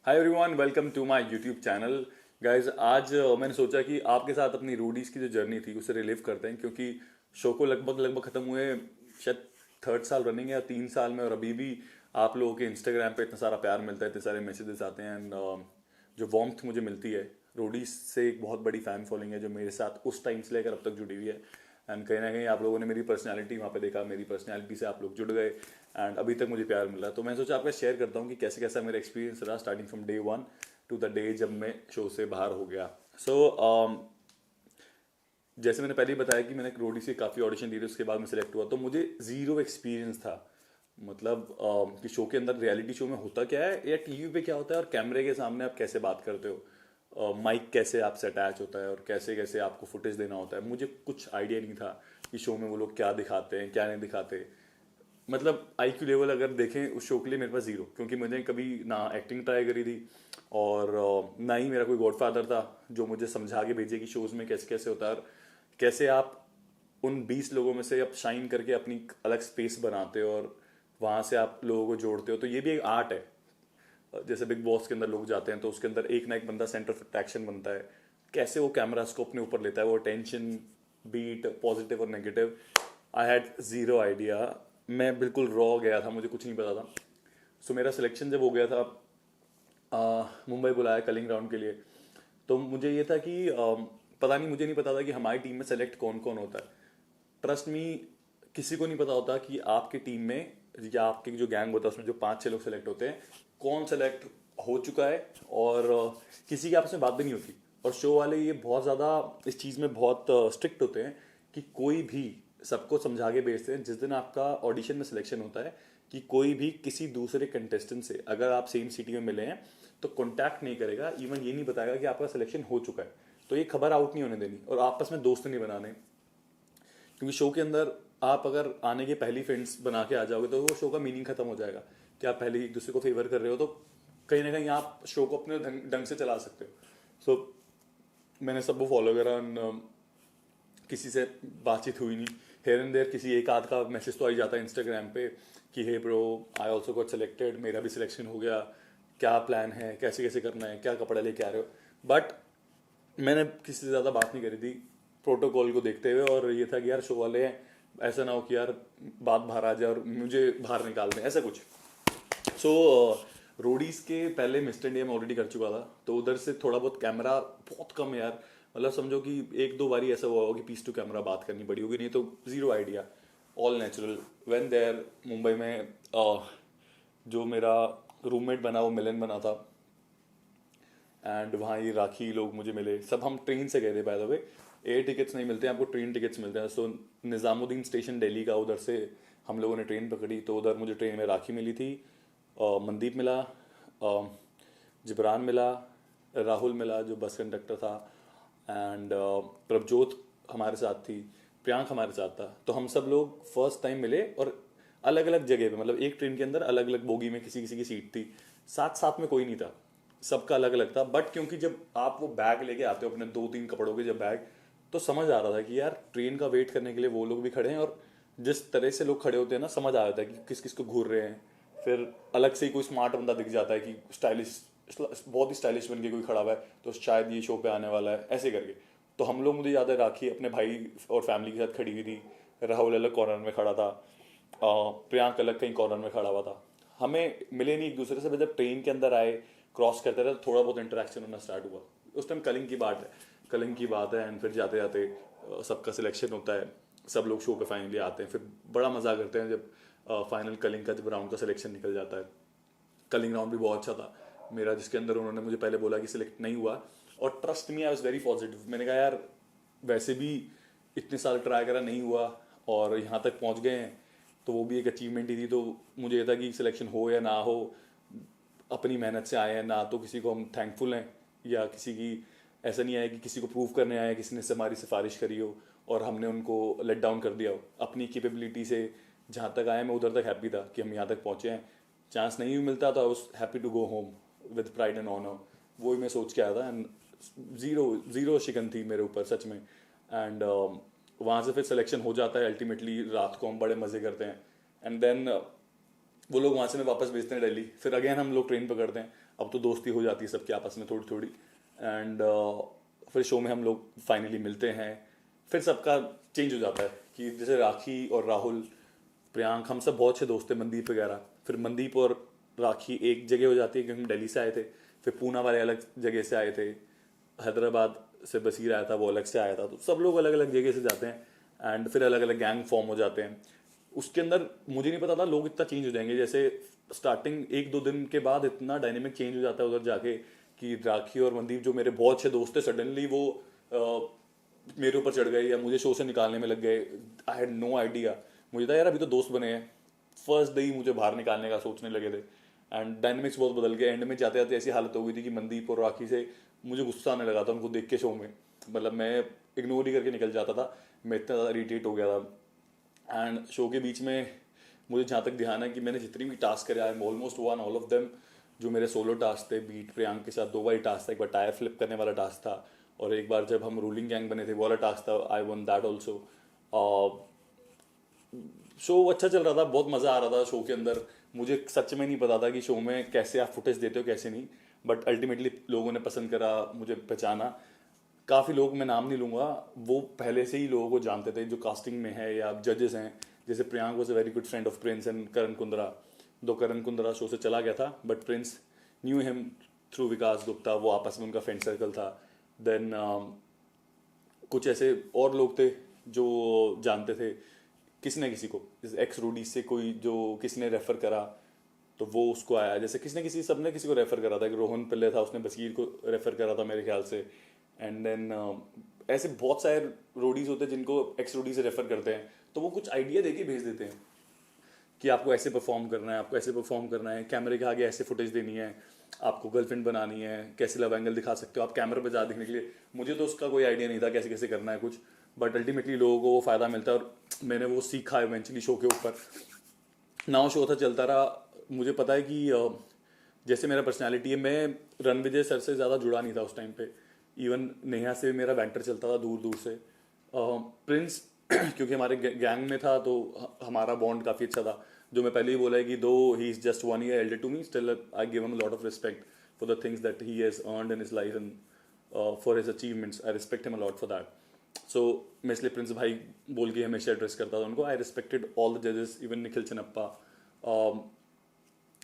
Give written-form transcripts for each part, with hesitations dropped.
Hi everyone, welcome to my YouTube channel. Guys आज मैंने सोचा कि आपके साथ अपनी रोडीज की जो जर्नी थी उसे रिलीव करते हैं, क्योंकि शो को लगभग लगभग खत्म हुए शायद थर्ड साल रनिंग है या 3 साल में, और अभी भी आप लोगों के इंस्टाग्राम पे इतना सारा प्यार मिलता है, इतने सारे मैसेजेस आते हैं एंड जो वार्मथ मुझे मिलती है रोडीज से, एक बहुत बड़ी फैन फॉलोइंग है जो मेरे साथ उस टाइम से लेकर अब तक जुड़ी हुई है। एंड कहीं ना कहीं आप लोगों ने मेरी पर्सनैलिटी वहाँ पे देखा, मेरी पर्सनैलिटी से आप लोग जुड़ गए एंड अभी तक मुझे प्यार मिल रहा है। तो मैं सोचा आपका शेयर करता हूँ कि कैसे कैसा मेरा एक्सपीरियंस रहा starting from day one two the day जब मैं शो से बाहर हो गया। जैसे मैंने पहले ही बताया कि मैंने रोडी से काफ़ी ऑडिशन दिए थे, उसके बाद मैं सिलेक्ट हुआ, तो मुझे ज़ीरो एक्सपीरियंस था। मतलब कि शो के अंदर, रियलिटी शो में होता क्या है या टीवी पे क्या होता है और कैमरे के सामने आप कैसे बात करते हो, माइक कैसे आपसे अटैच होता है और कैसे कैसे आपको फुटेज देना होता है। मुझे कुछ आइडिया नहीं था कि शो में वो लोग क्या दिखाते हैं क्या नहीं दिखाते। मतलब आईक्यू लेवल अगर देखें उस शो के लिए मेरे पास ज़ीरो, क्योंकि मैंने कभी ना एक्टिंग ट्राई करी थी और ना ही मेरा कोई गॉडफादर था जो मुझे समझा के भेजे कि शोज़ में कैसे कैसे होता है और कैसे आप उन 20 लोगों में से आप शाइन करके अपनी अलग स्पेस बनाते हो और वहाँ से आप लोगों को जोड़ते हो। तो ये भी एक आर्ट है। जैसे बिग बॉस के अंदर लोग जाते हैं तो उसके अंदर एक ना एक बंदा सेंटर ऑफ अट्रैक्शन बनता है, कैसे वो कैमरास को अपने ऊपर लेता है, वो टेंशन, बीट, पॉजिटिव और negative. I had zero idea. मैं बिल्कुल रॉ गया था, मुझे कुछ नहीं पता था। सो मेरा सिलेक्शन जब हो गया था, मुंबई बुलाया कलिंग राउंड के लिए, तो मुझे ये था कि पता नहीं, मुझे नहीं पता था कि हमारी टीम में सेलेक्ट कौन कौन होता है। ट्रस्ट मी, किसी को नहीं पता होता कि आपकी टीम में या आपके जो गैंग होता है उसमें जो 5-6 लोग सेलेक्ट होते हैं, कौन सेलेक्ट हो चुका है। और किसी की आपस में बात भी नहीं होती। और शो वाले ये बहुत ज़्यादा इस चीज़ में बहुत स्ट्रिक्ट होते हैं कि कोई भी सबको समझा के भेजते हैं जिस दिन आपका ऑडिशन में सिलेक्शन होता है कि कोई भी किसी दूसरे कंटेस्टेंट से, अगर आप सेम सिटी में मिले हैं, तो कॉन्टैक्ट नहीं करेगा, इवन ये नहीं बताएगा कि आपका सिलेक्शन हो चुका है। तो ये खबर आउट नहीं होने देनी और आपस में दोस्त नहीं बनाने, क्योंकि शो के अंदर आप अगर आने के पहली फ्रेंड्स बना के आ जाओगे तो वो शो का मीनिंग खत्म हो जाएगा कि आप पहले एक दूसरे को फेवर कर रहे हो। तो कहीं ना कहीं आप शो को अपने ढंग से चला सकते हो। मैंने सबको फॉलो करा किसी से बातचीत हुई नहीं। हेयर एंड देयर किसी एक आध का मैसेज तो आ ही जाता है इंस्टाग्राम पे कि hey bro, I also got selected, मेरा भी सिलेक्शन हो गया, क्या प्लान है, कैसे कैसे करना है, क्या कपड़ा लेके आ रहे हो। बट मैंने किसी से ज़्यादा बात नहीं करी थी प्रोटोकॉल को देखते हुए, और ये था कि यार शो वाले हैं, ऐसा ना हो कि यार बात बाहर आ जाए और मुझे बाहर निकाल दें, ऐसा कुछ। सो रोडीज के पहले मिस्टर इंडिया में ऑलरेडी कर चुका था, तो उधर से थोड़ा बहुत कैमरा, बहुत कम यार, मतलब समझो कि एक दो बारी ऐसा हुआ होगा कि पीस टू कैमरा बात करनी पड़ी होगी, नहीं तो zero idea, all natural. When there Mumbai में जो मेरा रूममेट बना वो मिलन बना था, एंड वहाँ ये राखी लोग मुझे मिले। सब हम ट्रेन से गए थे, by the way. Air tickets नहीं मिलते हैं आपको, ट्रेन टिकट्स मिलते हैं। सो निज़ामुद्दीन स्टेशन दिल्ली का, उधर से हम लोगों ने ट्रेन पकड़ी, तो उधर मुझे ट्रेन में राखी मिली थी, मनदीप मिला, जिब्रान मिला, राहुल मिला जो बस कंडक्टर था, एंड प्रभजोत हमारे साथ थी, प्रियांक हमारे साथ था। तो हम सब लोग फर्स्ट टाइम मिले और अलग अलग जगह पे, मतलब एक ट्रेन के अंदर अलग अलग बोगी में किसी किसी की सीट थी, साथ साथ में कोई नहीं था, सबका अलग अलग था। बट क्योंकि जब आप वो बैग लेके आते हो अपने 2-3 कपड़ों के जब बैग, तो समझ आ रहा था कि यार ट्रेन का वेट करने के लिए वो लोग भी खड़े हैं, और जिस तरह से लोग खड़े होते हैं ना, समझ आ जाता है कि किस किस को घूर रहे हैं। फिर अलग से ही कोई स्मार्ट बंदा दिख जाता है कि स्टाइलिश, बहुत ही स्टाइलिश बन के कोई खड़ा हुआ है तो शायद ये शो पे आने वाला है, ऐसे करके। तो हम लोग, मुझे याद है राखी अपने भाई और फैमिली के साथ खड़ी हुई थी, राहुल अलग कॉर्नर में खड़ा था, प्रियांक अलग कहीं कॉर्नर में खड़ा हुआ था। हमें मिले नहीं एक दूसरे से, जब ट्रेन के अंदर आए, क्रॉस करते रहे, थोड़ा बहुत इंटरेक्शन होना स्टार्ट हुआ। उस टाइम कलिंग की बात है, कलिंग की बात है। एंड फिर जाते जाते सबका सिलेक्शन होता है, सब लोग शो पे फाइनली आते हैं, फिर बड़ा मजा करते हैं जब फाइनल कलिंग का, जब राउंड का सिलेक्शन निकल जाता है। कलिंग राउंड भी बहुत अच्छा था मेरा, जिसके अंदर उन्होंने मुझे पहले बोला कि सिलेक्ट नहीं हुआ, और trust me, I was very positive. मैंने कहा यार वैसे भी इतने साल ट्राई करा, नहीं हुआ और यहाँ तक पहुँच गए हैं, तो वो भी एक अचीवमेंट ही थी। तो मुझे ये था कि सिलेक्शन हो या ना हो, अपनी मेहनत से आए हैं ना, तो किसी को हम थैंकफुल हैं, या किसी की ऐसा नहीं आया कि किसी को प्रूव करने आए, किसी ने से हमारी सिफारिश करी हो और हमने उनको लेट डाउन कर दिया हो। अपनी कैपेबिलिटी से जहाँ तक आए, मैं उधर तक हैप्पी था कि हम यहाँ तक पहुँचे हैं। चांस नहीं भी मिलता तो I was happy to go home with pride and honour, वो ही मैं सोच के आया था। एंड ज़ीरो ज़ीरो शिकन थी मेरे ऊपर सच में। एंड वहाँ से फिर सिलेक्शन हो जाता है अल्टीमेटली, रात को हम बड़े मज़े करते हैं। एंड देन वो लोग वहाँ से मैं वापस भेजते हैं दिल्ली, फिर अगेन हम लोग ट्रेन पकड़ते हैं, अब तो दोस्ती हो जाती है सबके आपस में थोड़ी थोड़ी। एंड फिर शो में हम लोग फाइनली मिलते हैं, फिर सबका चेंज हो जाता है कि जैसे राखी और राहुल, प्रियांक, हम सब बहुत अच्छे दोस्त थे, मनदीप वगैरह। फिर मनदीप और राखी एक जगह हो जाती है क्योंकि हम दिल्ली से आए थे, फिर पूना वाले अलग जगह से आए थे, हैदराबाद से बशीर आया था वो अलग से आया था, तो सब लोग अलग अलग जगह से जाते हैं एंड फिर अलग अलग गैंग फॉर्म हो जाते हैं। उसके अंदर मुझे नहीं पता था लोग इतना चेंज हो जाएंगे, जैसे स्टार्टिंग एक दो दिन के बाद इतना डायनेमिक चेंज हो जाता है उधर जाके कि राखी और मनदीप जो मेरे बहुत अच्छे दोस्त थे सडनली वो मेरे ऊपर चढ़ गए या मुझे शो से निकालने में लग गए। आई हैड नो आइडिया, मुझे था यार अभी तो दोस्त बने हैं, फर्स्ट डे ही मुझे बाहर निकालने का सोचने लगे थे। एंड डायनेमिक्स बहुत बदल गए, एंड में जाते जाते ऐसी हालत हो गई थी कि मनदीप और राखी से मुझे गुस्सा आने लगा था उनको देख के शो में, मतलब मैं इग्नोर ही करके निकल जाता था, मैं इतना ज़्यादा इरिटेट हो गया था। एंड शो के बीच में मुझे जहाँ तक ध्यान है कि मैंने जितनी भी टास्क करे I am almost one all of them. जो मेरे सोलो टास्क थे, बीट प्रियांक के साथ 2 बार टास्क था, एक बार टायर फ्लिप करने वाला टास्क था और एक बार जब हम रूलिंग गैंग बने थे वो वाला टास्क था, I one that also. Show अच्छा चल रहा था, बहुत मज़ा आ रहा था शो के अंदर। मुझे सच में नहीं पता था कि शो में कैसे आप फुटेज देते हो कैसे नहीं, बट अल्टीमेटली लोगों ने पसंद करा, मुझे पहचाना। काफ़ी लोग, मैं नाम नहीं लूँगा, वो पहले से ही लोगों को जानते थे जो कास्टिंग में है या जजेस हैं। जैसे Priyank was a very good friend of Prince and Karan Kundra, though Karan Kundra show से चला गया था but Prince knew him through Vikas Gupta, वो आपस में उनका फ्रेंड सर्कल था। देन कुछ ऐसे और लोग थे जो जानते थे किसी न किसी को, जैसे एक्स रोडीज से कोई जो किसी ने रेफर करा तो वो उसको आया, जैसे किसी ने किसी, सबने किसी को रेफर करा था, कि रोहन पिल्ले था उसने बशीर को रेफर करा था मेरे ख्याल से। एंड देन ऐसे बहुत सारे रोडीज होते हैं जिनको एक्स रोडी से रेफर करते हैं, तो वो कुछ आइडिया देके भेज देते हैं कि आपको ऐसे परफॉर्म करना है, आपको ऐसे परफॉर्म करना है, कैमरे के आगे ऐसे फुटेज देनी है, आपको गर्लफ्रेंड बनानी है, कैसे लव एंगल दिखा सकते हो आप कैमरे पर जा दिखने के लिए। मुझे तो उसका कोई आइडिया नहीं था कैसे कैसे करना है कुछ, बट अल्टीमेटली लोगों को वो फ़ायदा मिलता है और मैंने वो सीखा इवेंचुअली शो के ऊपर। नाउ शो था चलता रहा, मुझे पता है कि जैसे मेरा पर्सनैलिटी है, मैं रणविजय सर से ज़्यादा जुड़ा नहीं था उस टाइम पे, इवन नेहा से मेरा बैंटर चलता था दूर दूर से। प्रिंस क्योंकि हमारे गैंग में था तो हमारा बॉन्ड काफ़ी अच्छा था। जो मैं पहले ही बोला है कि though he is just 1 year elder to me, still I give him a lot of respect for the things that he has earned in his life and for his achievements, I respect him a lot for that. So मैं इसलिए Prince भाई बोल के हमेशा address करता था उनको। आई respected all the जजेस, इवन निखिल चनप्पा।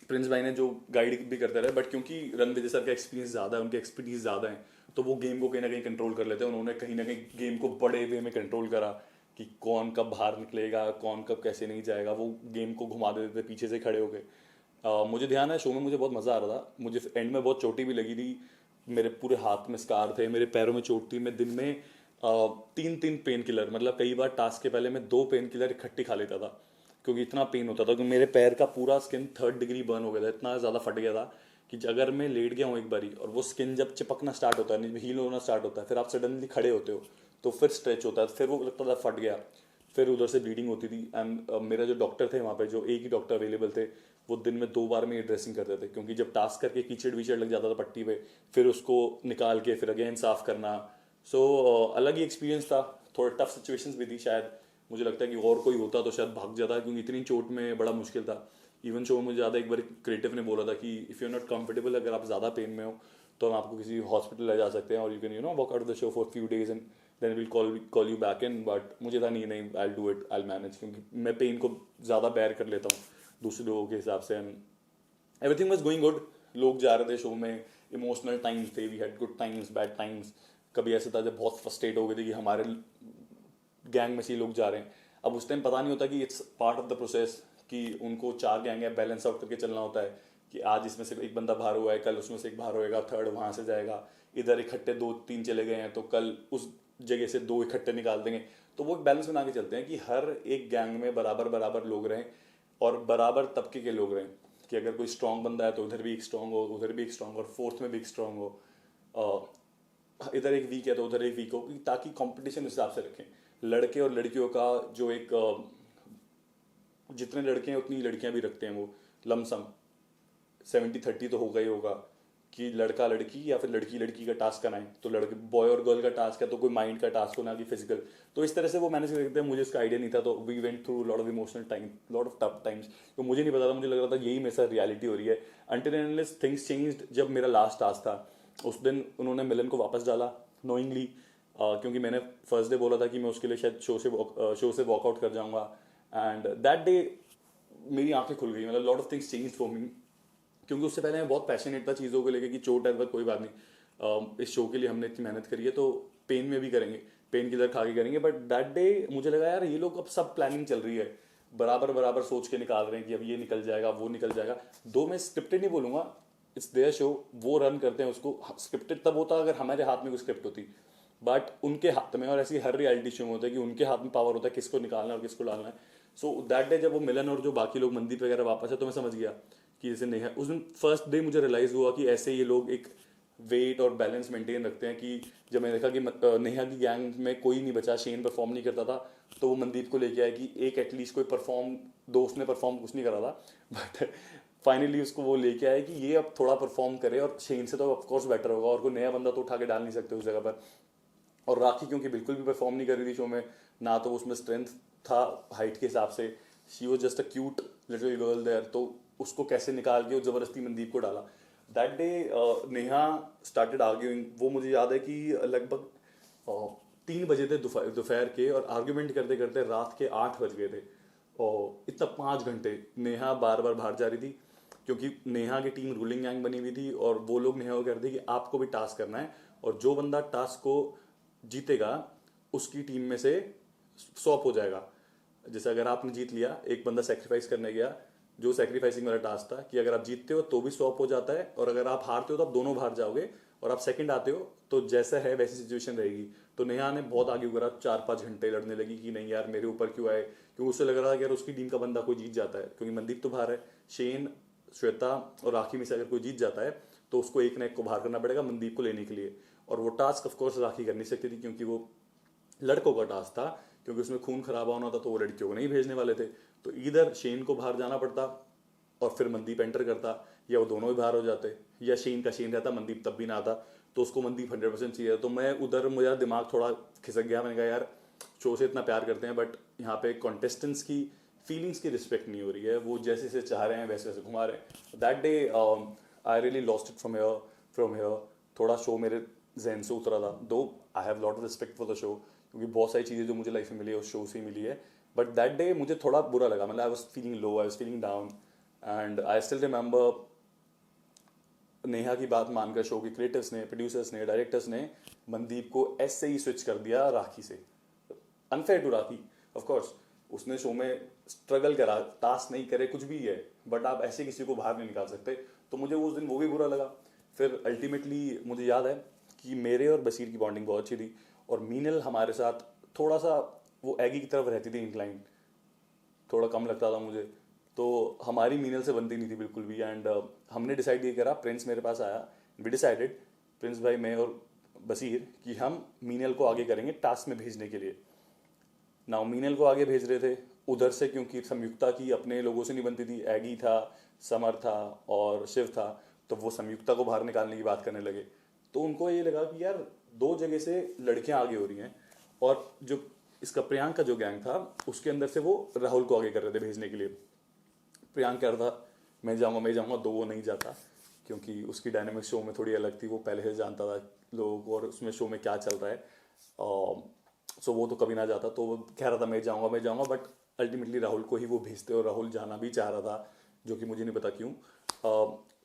प्रिंस भाई ने जो गाइड भी करते रहे, बट क्योंकि रणविजय सर का एक्सपीरियंस ज़्यादा है, उनके एक्सपर्टीज ज़्यादा है, तो वो गेम को कहीं ना कहीं कंट्रोल कर लेते हैं। उन्होंने कहीं ना कहीं गेम को बड़े वे में कंट्रोल करा कि कौन कब बाहर निकलेगा, कौन कब कैसे नहीं जाएगा, वो गेम को घुमा देते थे पीछे से खड़े होके। मुझे ध्यान है शो में मुझे बहुत मज़ा आ रहा था, मुझे एंड में बहुत चोटी भी लगी थी, मेरे पूरे हाथ में स्कार थे, मेरे पैरों में चोट थी। मैं दिन में 3 पेन किलर, मतलब कई बार टास्क के पहले मैं 2 पेन किलर इकट्ठी खा लेता था क्योंकि इतना पेन होता था, क्योंकि मेरे पैर का पूरा स्किन 3rd डिग्री बर्न हो गया था, इतना ज़्यादा फट गया था कि अगर मैं लेट गया हूँ एक बारी और वो स्किन जब चिपकना स्टार्ट होता है, हील होना स्टार्ट होता है, फिर आप सडनली खड़े होते हो तो फिर स्ट्रेच होता है, फिर वो लगता था फट गया, फिर उधर से ब्लीडिंग होती थी। एंड मेरा जो डॉक्टर थे वहाँ पे, जो एक ही डॉक्टर अवेलेबल थे, वो दिन में 2 बार में ही ड्रेसिंग करते थे, क्योंकि जब टास्क करके कीचड़ वीचड़ लग जाता था पट्टी पे, फिर उसको निकाल के फिर अगेन साफ करना। सो अलग ही एक्सपीरियंस था, थोड़ा टफ सिचुएशंस भी थी। शायद मुझे लगता है कि और कोई होता तो शायद भाग जाता, क्योंकि इतनी चोट में बड़ा मुश्किल था। इवन शो में मुझे ज़्यादा एक बार क्रिएटिव ने बोला था कि if you are not comfortable, अगर आप ज़्यादा पेन में हो तो हम आपको किसी हॉस्पिटल ले जा सकते हैं, और you can walk out of the show for few days and then will call you back in. But मुझे था नहीं I do it, I manage, क्योंकि मैं पेन को ज़्यादा बेयर कर लेता हूँ दूसरे लोगों के हिसाब से। And everything was going good, लोग जा रहे थे शो में, इमोशनल टाइम्स थे, we had good times, bad times. कभी ऐसा था जब बहुत फ्रस्ट्रेट हो गए थे कि हमारे गैंग में से लोग जा रहे हैं। अब उस टाइम पता नहीं होता कि it's part of the process, कि उनको 4 गैंग है, बैलेंस आउट करके चलना होता है कि आज इसमें से एक बंदा बाहर हुआ है, कल उसमें से एक बाहर होएगा, 3rd वहाँ से जाएगा, इधर इकट्ठे 2-3 चले गए हैं तो कल उस जगह से 2 इकट्ठे निकाल देंगे। तो वो एक बैलेंस बना के चलते हैं कि हर एक गैंग में बराबर बराबर लोग रहें और बराबर तबके के लोग रहें, कि अगर कोई स्ट्रांग बंदा है तो उधर भी एक स्ट्रांग हो, उधर भी एक स्ट्रांग हो, और 4th में भी एक स्ट्रांग हो, इधर एक वीक है तो उधर एक वीक हो, ताकि कंपटीशन उस हिसाब से रखें। लड़के और लड़कियों का जो एक जितने लड़के हैं उतनी लड़कियां भी रखते हैं, वो लमसम 70-30 तो होगा ही होगा, कि लड़का लड़की या फिर लड़की लड़की का टास्क करना है, तो लड़के बॉय और गर्ल का टास्क है तो कोई माइंड का टास्क होना कि फिजिकल। तो इस तरह से वो मैनेज करते हैं, मुझे इसका आइडिया नहीं था, तो we went through lot of emotional time, lot of tough times. तो मुझे नहीं पता था, मुझे लग रहा था यही मेरे साथ रियलिटी हो रही है। Until and unless things changed, जब मेरा लास्ट टास्क था उस दिन उन्होंने मिलन को वापस डाला नोइंगली, क्योंकि मैंने फर्स्ट डे बोला था कि मैं उसके लिए शायद शो से वॉकआउट कर जाऊंगा, एंड दैट डे मेरी आंखें खुल गई, मतलब lot of things change for me. क्योंकि उससे पहले मैं बहुत पैशनेट था चीज़ों को लेकर कि चोट है पर कोई बात नहीं, इस शो के लिए हमने इतनी मेहनत करी है तो पेन में भी करेंगे, पेन की दर खा के करेंगे। बट दैट डे मुझे लगा यार ये लोग अब सब प्लानिंग चल रही है, बराबर बराबर सोच के निकाल रहे हैं कि अब ये निकल जाएगा वो निकल जाएगा। दो मैं स्क्रिप्टेड नहीं बोलूंगा, इट्स देयर शो, वो रन करते हैं उसको। स्क्रिप्टेड तब होता अगर हमारे हाथ में कोई स्क्रिप्ट होती, बट उनके हाथ में, और ऐसी हर रियलिटी शो में होता है कि उनके हाथ में पावर होता है किसको निकालना है और किसको डालना है। सो दैट डे जब वो मिलन और जो बाकी लोग मनदीप वगैरह वापस है, तो मैं समझ गया कि जैसे नेहा, उस दिन फर्स्ट डे मुझे रियलाइज हुआ कि ऐसे ये लोग एक वेट और बैलेंस मेंटेन रखते हैं। कि जब मैंने देखा कि नेहा की गैंग में कोई नहीं बचा, शेन परफॉर्म नहीं करता था, तो वो मनदीप को लेके आया कि एक एटलीस्ट कोई परफॉर्म, दोस्त ने परफॉर्म कुछ नहीं करा था बट फाइनली उसको वो लेके आया कि ये अब थोड़ा परफॉर्म करे, और शेन से तो ऑफकोर्स बेटर होगा, और कोई नया बंदा तो उठा के डाल नहीं सकते उस जगह पर। और राखी क्योंकि बिल्कुल भी परफॉर्म नहीं कर रही थी शो में, ना तो उसमें स्ट्रेंथ था हाइट के हिसाब से, she was just a cute little girl there, तो उसको कैसे निकाल के जबरदस्ती मनदीप को डाला। That day Neha started arguing, वो मुझे याद है कि लगभग 3 बजे थे दोपहर के, और आर्ग्यूमेंट करते करते रात के 8 बज गए थे, और इतना 5 घंटे नेहा बार बार बाहर जा रही थी, क्योंकि नेहा की टीम रूलिंग गैंग बनी हुई थी, और वो लोग नेहा को कहते कि आपको भी टास्क करना है, और जो बंदा टास्क को जीतेगा उसकी टीम में से स्वॉप हो जाएगा। जैसे अगर आपने जीत लिया, एक बंदा सेक्रीफाइस करने गया, जो सेक्रीफाइसिंग वाला टास्क था कि अगर आप जीतते हो तो भी स्वॉप हो जाता है, और अगर आप हारते हो तो आप दोनों बाहर जाओगे, और आप सेकंड आते हो तो जैसा है वैसी सिचुएशन रहेगी। तो नेहा ने बहुत आगे करा, 4-5 घंटे लड़ने लगी कि नहीं यार मेरे ऊपर क्यों आए, क्योंकि उससे लग रहा था कि यार उसकी टीम का बंदा कोई जीत जाता है, क्योंकि मनदीप तो बाहर है, शेन, श्वेता और राखी में से अगर कोई जीत जाता है तो उसको एक ना एक को बाहर करना पड़ेगा मनदीप को लेने के लिए। और वो टास्क ऑफकोर्स राखी कर नहीं सकती थी, क्योंकि वो लड़कों का टास्क था, क्योंकि उसमें खून खराबा होना था, तो वो लड़कियों को नहीं भेजने वाले थे। तो इधर शेन को बाहर जाना पड़ता और फिर मनदीप एंटर करता, या वो दोनों ही बाहर हो जाते, या शेन का शेन रहता, मनदीप तब भी ना आता, तो उसको मनदीप 100% चाहिए। तो मैं उधर, मेरा दिमाग थोड़ा खिसक गया, मैंने कहा यार शो से इतना प्यार करते हैं बट यहाँ पे कॉन्टेस्टेंट्स की फीलिंग्स की रिस्पेक्ट नहीं हो रही है, वो जैसे जैसे चाह रहे हैं वैसे वैसे घुमा रहे हैं। That day I really lost it from here. थोड़ा शो मेरे जहन से उतरा था, दो I have lot of respect for the show, क्योंकि बहुत सारी चीज़ें जो मुझे लाइफ में मिली है उस शो से ही मिली है। बट दैट डे मुझे थोड़ा बुरा लगा, मतलब I was feeling low, I was feeling down, and I still remember Neha की बात मानकर शो के क्रिएटर्स ने, प्रोड्यूसर्स ने, डायरेक्टर्स ने मनदीप को ऐसे ही स्विच कर दिया राखी से। Unfair to Rakhi, of course उसने शो में स्ट्रगल करा, टास्क नहीं करे, कुछ भी है, बट आप ऐसे किसी को बाहर नहीं निकाल सकते। तो मुझे उस दिन वो भी बुरा लगा। फिर अल्टीमेटली मुझे याद है कि मेरे और बशीर की बॉन्डिंग बहुत अच्छी थी, और मीनल हमारे साथ थोड़ा सा वो एगी की तरफ रहती थी, इंक्लाइन थोड़ा कम लगता था मुझे, तो हमारी मीनल से बनती नहीं थी बिल्कुल भी। एंड हमने डिसाइड ये करा, प्रिंस मेरे पास आया, वी डिसाइडेड, प्रिंस भाई, मैं और बशीर, कि हम मीनल को आगे करेंगे टास्क में भेजने के लिए। नाउ मीनल को आगे भेज रहे थे उधर से, क्योंकि संयुक्ता की अपने लोगों से नहीं बनती थी, एगी था, समर था और शिव था, तो वो संयुक्ता को बाहर निकालने की बात करने लगे। तो उनको ये लगा कि यार दो जगह से लड़कियां आगे हो रही हैं, और जो इसका प्रियांक का जो गैंग था उसके अंदर से वो राहुल को आगे कर रहे थे भेजने के लिए। प्रियांक कह रहा था मैं जाऊंगा, दो वो नहीं जाता, क्योंकि उसकी डायनेमिक शो में थोड़ी अलग थी, वो पहले से जानता था लोगों को और उसमें शो में क्या चल रहा है, सो वो तो कभी ना जाता। तो वो कह रहा था मैं जाऊंगा, बट अल्टीमेटली राहुल को ही वो भेजते, और राहुल जाना भी चाह रहा था, जो कि मुझे नहीं पता क्यों।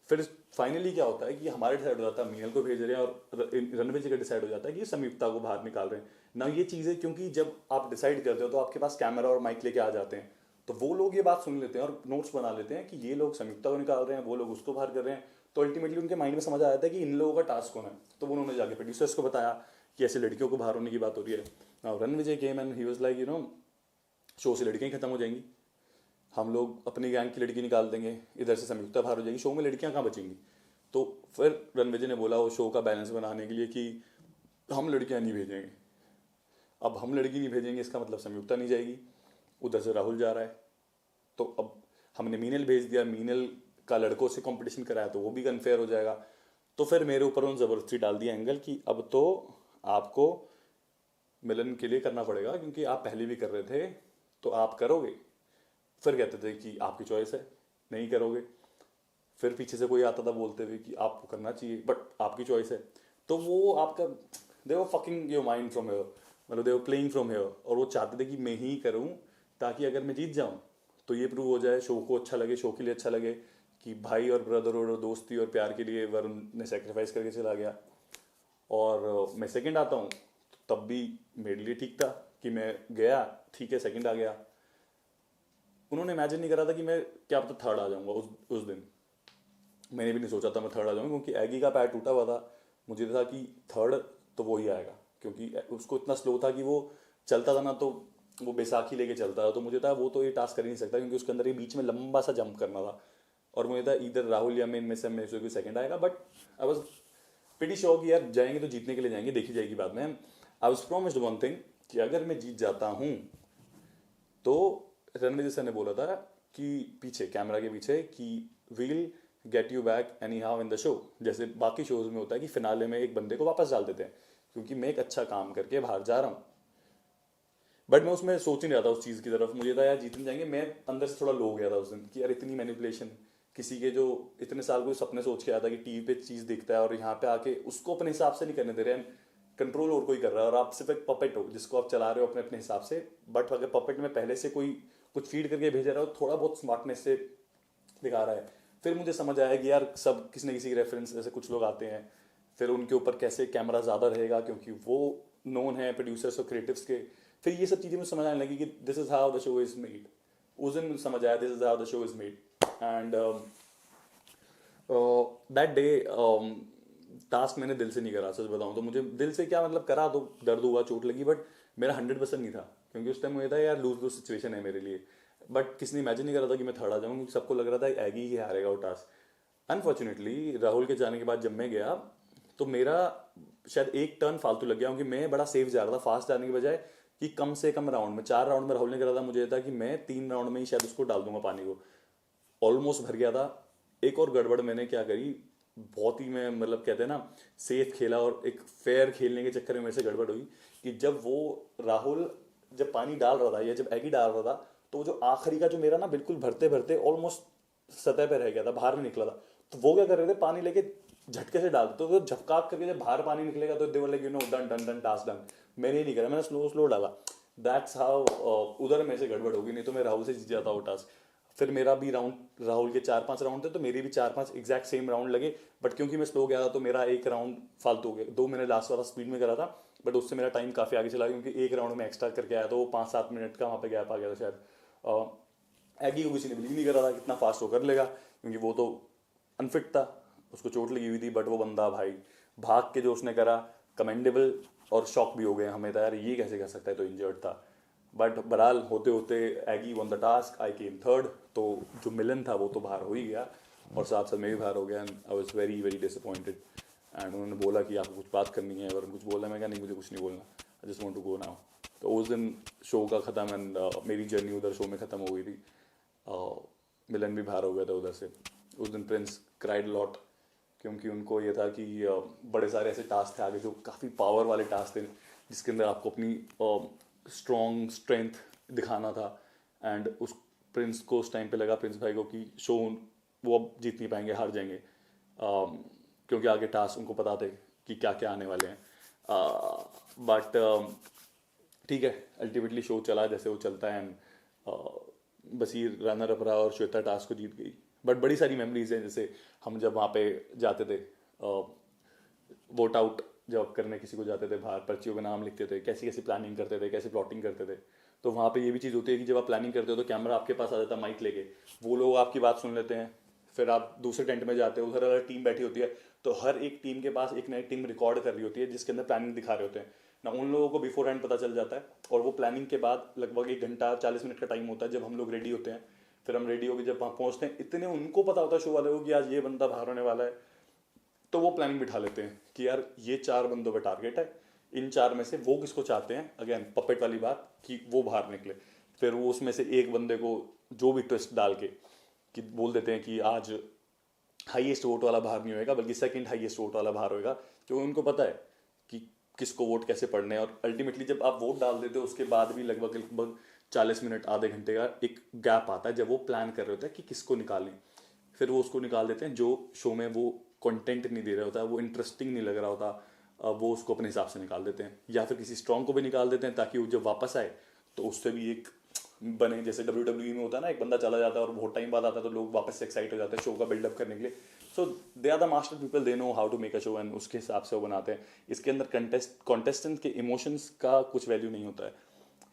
फिर फाइनली क्या होता है कि हमारे डिसाइड हो जाता है मीनल को भेज रहे हैं, और रणवीर जी का डिसाइड हो जाता है कि संयुक्ता को बाहर निकाल रहे हैं ना। ये चीज़ें क्योंकि जब आप डिसाइड करते हो तो आपके पास कैमरा और माइक लेके आ जाते हैं, तो वो लोग ये बात सुन लेते हैं और नोट्स बना लेते हैं कि ये लोग संयुक्ता को निकाल रहे हैं, वो लोग उसको बाहर कर रहे हैं। तो अल्टीमेटली उनके माइंड में समझ आ जाता है कि इन लोगों का टास्क होना है, तो उन्होंने जाके प्रोड्यूसर्स को बताया कि ऐसे लड़कियों को बाहर होने की बात हो रही है। Now Ranvijay came and he was like show से लड़कियां खत्म हो जाएंगी, हम लोग अपनी गैंग की लड़की निकाल देंगे, इधर से संयुक्ता बाहर हो जाएगी, शो में लड़कियां कहाँ बचेंगी। तो फिर रणविजय ने बोला वो शो का बैलेंस बनाने के लिए कि हम लड़कियां नहीं भेजेंगे। अब हम लड़की नहीं भेजेंगे इसका मतलब संयुक्ता नहीं जाएगी, उधर से राहुल जा रहा है, तो अब हमने मीनल भेज दिया, मीनल का लड़कों से कंपटीशन कराया तो वो भी अनफेयर हो जाएगा। तो फिर मेरे ऊपर उन्होंने ज़बरदस्ती डाल दिया एंगल कि अब तो आपको मिलन के लिए करना पड़ेगा, क्योंकि आप पहले भी कर रहे थे तो आप करोगे। फिर कहते थे कि आपकी चॉइस है, नहीं करोगे। फिर पीछे से कोई आता था बोलते हुए कि आपको करना चाहिए बट आपकी चॉइस है। तो वो आपका, they were fucking your mind from here, मतलब they were playing from here. और वो चाहते थे कि मैं ही करूं, ताकि अगर मैं जीत जाऊं तो ये प्रूव हो जाए, शो को अच्छा लगे, शो के लिए अच्छा लगे कि भाई और ब्रदर और दोस्ती और प्यार के लिए वरुण ने सेक्रीफाइस करके चला गया। और मैं सेकंड आता हूँ तो तब भी मेरे लिए ठीक था कि मैं गया, ठीक है सेकंड आ गया। उन्होंने इमेजिन नहीं करा था कि मैं क्या पता थर्ड आ जाऊंगा उस दिन। मैंने भी नहीं सोचा था मैं थर्ड आ जाऊंगा, क्योंकि एगी का पैर टूटा हुआ था। मुझे था कि थर्ड तो वो ही आएगा, क्योंकि उसको इतना स्लो था कि वो चलता था ना, तो वो बैसाखी लेके चलता था। तो मुझे था वो तो ये टास्क कर ही नहीं सकता, क्योंकि उसके अंदर ये बीच में लंबा सा जंप करना था। और मुझे था इधर राहुल या मैं, इनमें से मेरे से कोई सेकंड आएगा। But I was pretty sure कि यार जाएंगे तो जीतने के लिए जाएंगे, देखी जाएगी बाद में। I was promised one thing कि अगर मैं जीत जाता हूँ तो रणवीर सर ने बोला था कि पीछे कैमरा के पीछे कि we'll get you back anyhow in the show. जैसे बाकी शोज में होता है कि फिनाले में एक बंदे को वापस डाल देते हैं, क्योंकि मैं एक अच्छा काम करके बाहर जा रहा हूँ। बट मैं उसमें सोच नहीं रहा था उस चीज़ की तरफ। मुझे था यार जीतने जाएंगे। मैं अंदर से थोड़ा लो हो गया था उस दिन कि यार इतनी मैनिपुलेशन, किसी के जो इतने साल कोई सपने सोच के आया था कि टीवी पे चीज़ दिखता है और यहाँ पे आके उसको अपने हिसाब से नहीं करने दे रहे हैं, कंट्रोल और कोई कर रहा है और आप सिर्फ एक पपेट हो जिसको आप चला रहे हो अपने अपने हिसाब से। बट अगर पपेट में पहले से कोई कुछ फीड करके भेज रहा हो, थोड़ा बहुत स्मार्टनेस से दिखा रहा है। फिर मुझे समझ आया कि यार सब किसी न किसी की रेफरेंस, जैसे कुछ लोग आते हैं फिर उनके ऊपर कैसे कैमरा ज़्यादा रहेगा, क्योंकि वो नोन है प्रोड्यूसर्स और क्रिएटिव्स के। फिर ये सब चीज़ें मुझे समझ आने लगी कि this is how the show is made. उस दिन मुझे समझ आया this is how the show is made. And that day task मैंने दिल से नहीं करा, सच बताऊं तो। मुझे दिल से क्या मतलब, करा तो दर्द हुआ, चोट लगी, बट मेरा 100% नहीं था, क्योंकि उस टाइम मुझे था यार लूज लूज सिचुएशन है मेरे लिए। बट किसी ने इमेजिन नहीं करा था कि मैं थर्ड आ जाऊंगा, क्योंकि सबको लग रहा था एगी ही हारेगा वो टास्क। अनफॉर्चुनेटली राहुल के जाने के बाद जब मैं गया तो मेरा शायद एक टर्न फालतू लग गया, क्योंकि मैं बड़ा सेफ जा रहा था फास्ट जाने के बजाय, कि कम से कम राउंड में, 4 राउंड में राहुल ने करा था। मुझे था कि मैं 3 राउंड में ही शायद उसको डाल दूंगा पानी को। ऑलमोस्ट भर गया था। एक और गड़बड़ मैंने क्या करी, बहुत ही, मैं मतलब कहते हैं ना सेफ खेला, और एक फेयर खेलने के चक्कर में मेरे से गड़बड़ हुई कि जब वो राहुल जब पानी डाल रहा था या जब एगी डाल रहा था, तो वो जो आखिरी का जो मेरा ना बिल्कुल भरते भरते ऑलमोस्ट सतह पे रह गया था, बाहर नहीं निकला था। तो वो क्या कर रहे थे, पानी लेके झटके से डालते तो झपकाक करके जब बाहर पानी निकलेगा तो they were like you know done done done task done. मैंने ही नहीं करा, मैंने स्लो स्लो डाला। दैट्स हाउ उधर मेरे से गड़बड़ होगी, नहीं तो मैं राहुल से जीत जाता वो टास्क। फिर मेरा भी राउंड, राहुल के 4-5 राउंड थे तो मेरे भी 4-5 एग्जैक्ट सेम राउंड लगे। बट क्योंकि मैं स्लो गया था तो मेरा एक राउंड फालतू हो गया। 2 मैंने लास्ट वाला स्पीड में करा था, बट उससे मेरा टाइम काफ़ी आगे चला, क्योंकि एक राउंड में एक्स्ट्रा करके आया तो वो 5-7 मिनट का वहाँ पे गैप आ गया था शायद। एगी को किसी ने बिलीव नहीं करा था कितना फास्ट वो कर लेगा, क्योंकि वो तो अनफिट था, उसको चोट लगी हुई थी। बट वो बंदा भाई भाग के जो उसने करा, कमेंडेबल। और शॉक भी हो गए हमें, था यार ये कैसे कर सकता है, तो इंजर्ड था। बट बहरहाल होते होते एगी won the task, I came third. तो जो मिलन था वो तो बाहर हो ही गया, और साथ साथ मैं भी बाहर हो गया। And I was very very disappointed. And उन्होंने बोला कि आपको कुछ बात करनी है, और कुछ बोला, मैं क्या नहीं, मुझे कुछ नहीं बोलना, I just want to go now. तो उस दिन शो का ख़त्म, एंड मेरी जर्नी उधर शो में ख़त्म हो गई थी। मिलन भी बाहर हो गया था उधर से। उस दिन प्रिंस क्राइड लॉट, क्योंकि उनको ये था कि बड़े सारे ऐसे टास्क थे आगे जो काफ़ी पावर वाले टास्क थे, जिसके अंदर आपको अपनी स्ट्रॉन्ग स्ट्रेंथ दिखाना था। एंड उस प्रिंस को उस टाइम पे लगा, प्रिंस भाई को, कि शो वो अब जीत नहीं पाएंगे, हार जाएंगे, क्योंकि आगे टास्क उनको पता थे कि क्या क्या आने वाले हैं। बट ठीक है, अल्टीमेटली शो चला जैसे वो चलता है। एंड बसीर रनर अप रहा और श्वेता टास्क को जीत गई। बट बड़ी सारी मेमोरीज हैं, जैसे हम जब वहाँ पे जाते थे वोट आउट जब करने किसी को जाते थे बाहर, पर्चियों का नाम लिखते थे, कैसी कैसी प्लानिंग करते थे, कैसी प्लॉटिंग करते थे। तो वहाँ पे ये भी चीज़ होती है कि जब आप प्लानिंग करते हो तो कैमरा आपके पास आ जाता है माइक लेके, वो लोग आपकी बात सुन लेते हैं। फिर आप दूसरे टेंट में जाते हो, उधर अगर टीम बैठी होती है तो हर एक टीम के पास एक नई टीम रिकॉर्ड कर रही होती है, जिसके अंदर प्लानिंग दिखा रहे होते हैं ना। उन लोगों को बिफोर हैंड पता चल जाता है, और वो प्लानिंग के बाद लगभग 1 घंटा 40 मिनट का टाइम होता है जब हम लोग रेडी होते हैं। फिर हम रेडी होकर जब वहाँ पहुँचते हैं, इतने उनको पता होता है शो वाले को कि आज ये बंदा बाहर होने वाला है, तो वो प्लानिंग बिठा लेते हैं कि यार ये 4 बंदों का टारगेट है, इन 4 में से वो किसको चाहते हैं, अगेन पपेट वाली बात, कि वो बाहर निकले। फिर वो उसमें से एक बंदे को जो भी ट्विस्ट डाल के कि बोल देते हैं कि आज हाईएस्ट वोट वाला बाहर नहीं होएगा, बल्कि सेकंड हाईएस्ट वोट वाला बाहर होएगा, क्योंकि उनको पता है कि किसको वोट कैसे पढ़ने हैं। और अल्टीमेटली जब आप वोट डाल देते हो उसके बाद भी लगभग लगभग 40 मिनट आधे घंटे का एक गैप आता है जब वो प्लान कर रहे होते हैं कि किसको निकालें। फिर वो उसको निकाल देते हैं जो शो में वो कंटेंट नहीं दे रहा होता, वो इंटरेस्टिंग नहीं लग रहा होता, वो उसको अपने हिसाब से निकाल देते हैं, या फिर किसी स्ट्रॉन्ग को भी निकाल देते हैं ताकि वो जब वापस आए तो उससे भी एक बने। जैसे WWE में होता है ना, एक बंदा चला जाता है और बहुत टाइम बाद आता है तो लोग वापस से एक्साइट हो जाते हैं शो का बिल्डअप करने के लिए। So they are the master people, they know how to make a show, and उसके हिसाब से वो बनाते हैं। इसके अंदर कॉन्टेस्टेंट के इमोशंस का कुछ वैल्यू नहीं होता है,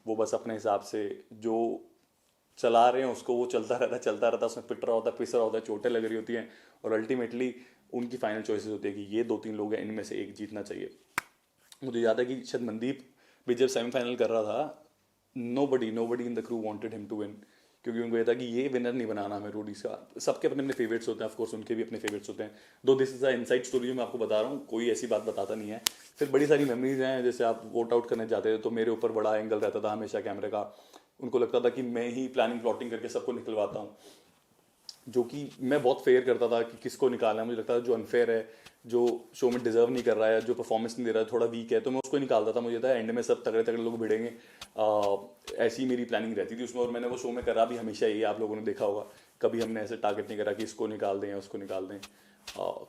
वो बस अपने हिसाब से जो चला रहे हैं उसको वो चलता रहता है, उसमें पिट रहा होता है, पिस रहा होता है, चोटें लग रही होती हैं, और अल्टीमेटली उनकी फाइनल चॉइसेस होती है कि ये 2-3 लोग हैं, इनमें से एक जीतना चाहिए। मुझे याद है कि शायद मनदीप भी जब सेमीफाइनल कर रहा था, nobody in the crew wanted him to win, क्योंकि उनको ये था कि ये विनर नहीं बनाना हमें रोडीज का। सबके अपने अपने फेवरेट्स होते हैं, ऑफ कोर्स उनके भी अपने फेवरेट्स होते हैं। दो this is a inside story जो मैं आपको बता रहा हूँ, कोई ऐसी बात बताता नहीं है। फिर बड़ी सारी मेमोरीज हैं, जैसे आप वोट आउट करने जाते थे तो मेरे ऊपर बड़ा एंगल रहता था हमेशा कैमरे का। उनको लगता था कि मैं ही प्लानिंग प्लॉटिंग करके सबको निकलवाता हूँ, जो कि मैं बहुत फेयर करता था कि किसको निकालना है। मुझे लगता था जो अनफेयर है, जो शो में डिजर्व नहीं कर रहा है, जो परफॉर्मेंस नहीं दे रहा है, थोड़ा वीक है, तो मैं उसको निकालता था। मुझे था एंड में सब तगड़े तगड़े लोग भिड़ेंगे, ऐसी मेरी प्लानिंग रहती थी उसमें। और मैंने वो शो में करा भी हमेशा ये, आप लोगों ने देखा होगा, कभी हमने ऐसे टारगेट नहीं करा कि इसको निकाल दें या उसको निकाल दें।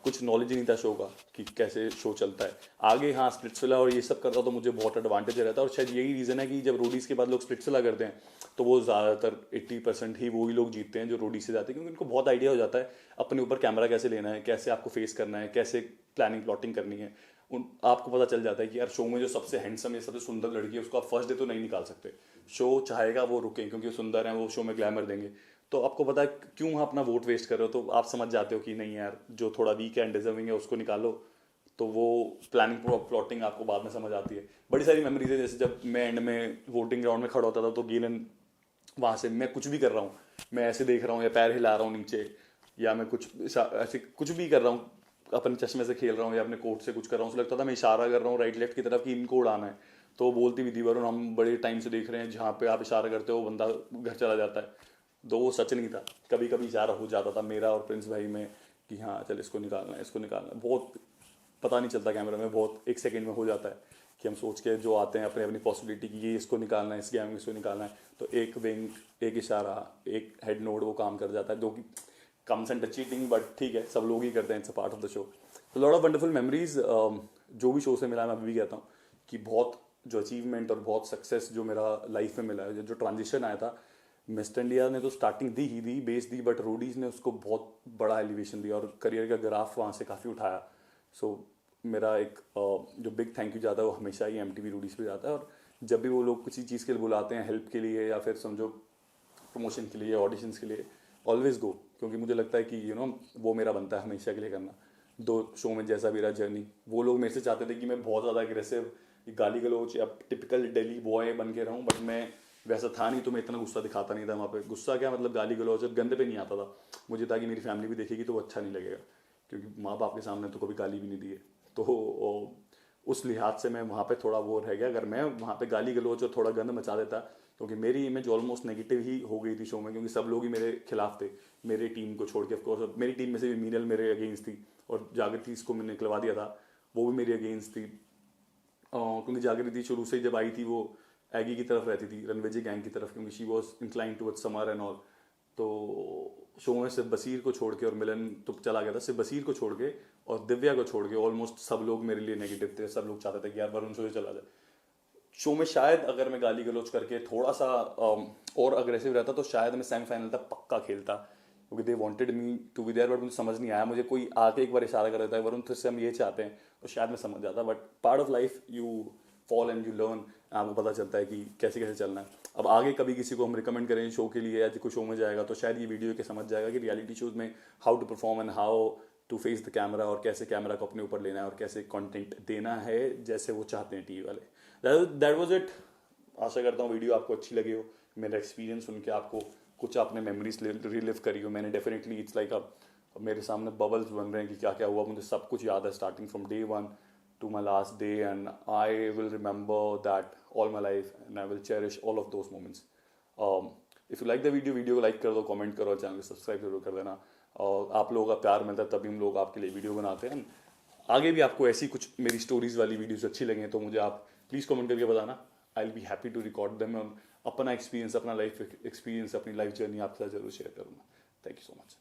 कुछ नॉलेज ही नहीं था शो का कि कैसे शो चलता है आगे। हाँ, स्प्लिट्सविला और ये सब करता तो मुझे बहुत एडवांटेज रहता है, और शायद यही रीज़न है कि जब रोडीज के बाद लोग स्प्लिट्सविला करते हैं तो वो ज़्यादातर 80% ही वही लोग जीतते हैं जो रोडीज से जाते हैं, क्योंकि उनको बहुत आइडिया हो जाता है अपने ऊपर कैमरा कैसे लेना है, कैसे आपको फेस करना है, कैसे प्लानिंग प्लॉटिंग करनी है। आपको पता चल जाता है कि यार शो में जो सबसे हैंडसम या सबसे सुंदर लड़की है उसको आप फर्स्ट डे तो नहीं निकाल सकते, शो चाहेगा वो रुके क्योंकि वो सुंदर है, वो शो में ग्लैमर देंगे। तो आपको पता है क्यों अपना वोट वेस्ट कर रहे हो, तो आप समझ जाते हो कि नहीं यार, जो थोड़ा वीक है, डिजर्विंग है, उसको निकालो। तो वो प्लानिंग प्लॉटिंग आपको बाद में समझ आती है। बड़ी सारी मेमोरीज है, जैसे जब मैं एंड में वोटिंग ग्राउंड में खड़ा होता था तो गीलन वहां से, मैं कुछ भी कर रहा हूँ, मैं ऐसे देख रहा हूँ या पैर हिला रहा हूँ नीचे, या मैं कुछ ऐसे कुछ भी कर रहा हूँ, अपने चश्मे से खेल रहा हूँ या अपने कोट से कुछ कर रहा हूँ, लगता था मैं इशारा कर रहा हूँ राइट लेफ्ट की तरफ कि इनको उड़ाना है। तो वो बोलती भी थी, वरुण हम बड़े टाइम से देख रहे हैं जहाँ पे आप इशारा करते हो वो बंदा घर चला जाता है। तो वो सच नहीं था, कभी कभी इशारा हो जाता था मेरा और प्रिंस भाई में कि हाँ चल इसको निकालना है, इसको निकालना है। बहुत पता नहीं चलता कैमरे में, बहुत एक सेकंड में हो जाता है कि हम सोच के जो आते हैं अपने अपनी पॉसिबिलिटी की ये इसको निकालना है, इस गेम में इसको निकालना है, तो एक विंग, एक इशारा, एक हेड नोड वो काम कर जाता है, जो कि कम्स एंड चीटिंग, बट ठीक है, सब लोग ही करते हैं, it's a part of the show. तो लॉट ऑफ वंडरफुल मेमोरीज जो भी शो से मिला, मैं अभी भी कहता हूँ कि बहुत जो अचीवमेंट और बहुत सक्सेस जो मेरा लाइफ में मिला है, जो ट्रांजिशन आया था। मिस्टर इंडिया ने तो starting the he the, base the, but Roadies ने उसको बहुत बड़ा एलिवेशन दिया और करियर का ग्राफ वहाँ से काफ़ी उठाया। सो मेरा एक जो बिग थैंक यू जाता है वो हमेशा ही MTV रोडीज पे जाता है। और जब भी वो लोग किसी चीज़ के लिए बुलाते हैं, हेल्प के लिए या फिर समझो प्रमोशन के लिए, ऑडिशंस के लिए, ऑलवेज गो, क्योंकि मुझे लगता है कि वो मेरा बनता है हमेशा के लिए करना। दो शो में जैसा भी रहा जर्नी, वो लोग मेरे से चाहते थे कि मैं बहुत ज़्यादा एग्रेसिव, गाली गलौज या टिपिकल दिल्ली बॉय बन के रहूँ, बट मैं वैसा था नहीं, तो मैं इतना गुस्सा दिखाता नहीं था वहाँ पे। गुस्सा क्या मतलब, गाली गलौज और गंदे पे नहीं आता था मुझे, ताकि मेरी फैमिली भी देखेगी तो वो अच्छा नहीं लगेगा, क्योंकि माँ बाप के सामने तो कभी गाली भी नहीं दी है। तो उस लिहाज से मैं वहाँ पे थोड़ा वो रह गया। अगर मैं वहाँ पे गाली गलौज और थोड़ा गंद मचा देता, क्योंकि मेरी इमेज ऑलमोस्ट नेगेटिव ही हो गई थी शो में, क्योंकि सब लोग ही मेरे खिलाफ थे, मेरी टीम को छोड़ के। ऑफकोर्स मेरी टीम में से भी मीनल मेरे अगेंस्ट थी, और जागृति इसको मैंने निकलवा दिया था, वो भी मेरी अगेंस्ट थी, क्योंकि जागृति शुरू से जब आई थी वो एगी की तरफ रहती थी, रणविजय गैंग की तरफ, क्योंकि she was incline towards summer and all. तो शो में सिर्फ बसीर को छोड़ के, और मिलन तो चला गया था, सिर्फ बसीर को छोड़ के और दिव्या को छोड़ के ऑलमोस्ट सब लोग मेरे लिए नेगेटिव थे। सब लोग चाहते थे कि यार वरुण शो से चला जाए। शो में शायद अगर मैं गाली गलौज करके थोड़ा सा और अग्रेसिव रहता तो शायद मैं सेमीफाइनल तक पक्का खेलता, क्योंकि they wanted me to be there, but मुझे समझ नहीं आया। मुझे कोई आके एक बार इशारा कर देता है वरुण फिर से हम ये चाहते हैं, तो शायद मैं समझ जाता। But part of life, you fall and you learn, आपको पता चलता है कि कैसे कैसे चलना है। अब आगे कभी किसी को हम रिकमेंड करें शो के लिए, या कोई शो में जाएगा तो शायद ये वीडियो के समझ जाएगा कि रियलिटी शोज में how to perform and how to face the camera, और कैसे कैमरा को अपने ऊपर लेना है और कैसे कंटेंट देना है जैसे वो चाहते हैं टीवी वाले। That was it. आशा करता हूँ वीडियो आपको अच्छी लगी हो, मेरा एक्सपीरियंस सुन के आपको कुछ अपने मेमोरीज रिलिव करी हो। मैंने डेफिनेटली, इट्स लाइक मेरे सामने बबल्स बन रहे हैं कि क्या क्या हुआ। मुझे सब कुछ याद है, starting from day 1 to my last day, and I will remember that all my life, and I will cherish all of those moments. If you like the video को like कर दो, कमेंट करो, चैनल को subscribe जरूर कर देना। और आप लोगों का प्यार मिलता है तभी हम लोग आपके लिए वीडियो बनाते हैं। आगे भी आपको ऐसी कुछ मेरी स्टोरीज वाली वीडियोस अच्छी लगे तो मुझे आप प्लीज़ कमेंट करके बताना। I will be happy to record them. अपना एक्सपीरियंस, अपना लाइफ एक्सपीरियंस, अपनी लाइफ जर्नी आपके साथ जरूर शेयर करूँगा। Thank you so much.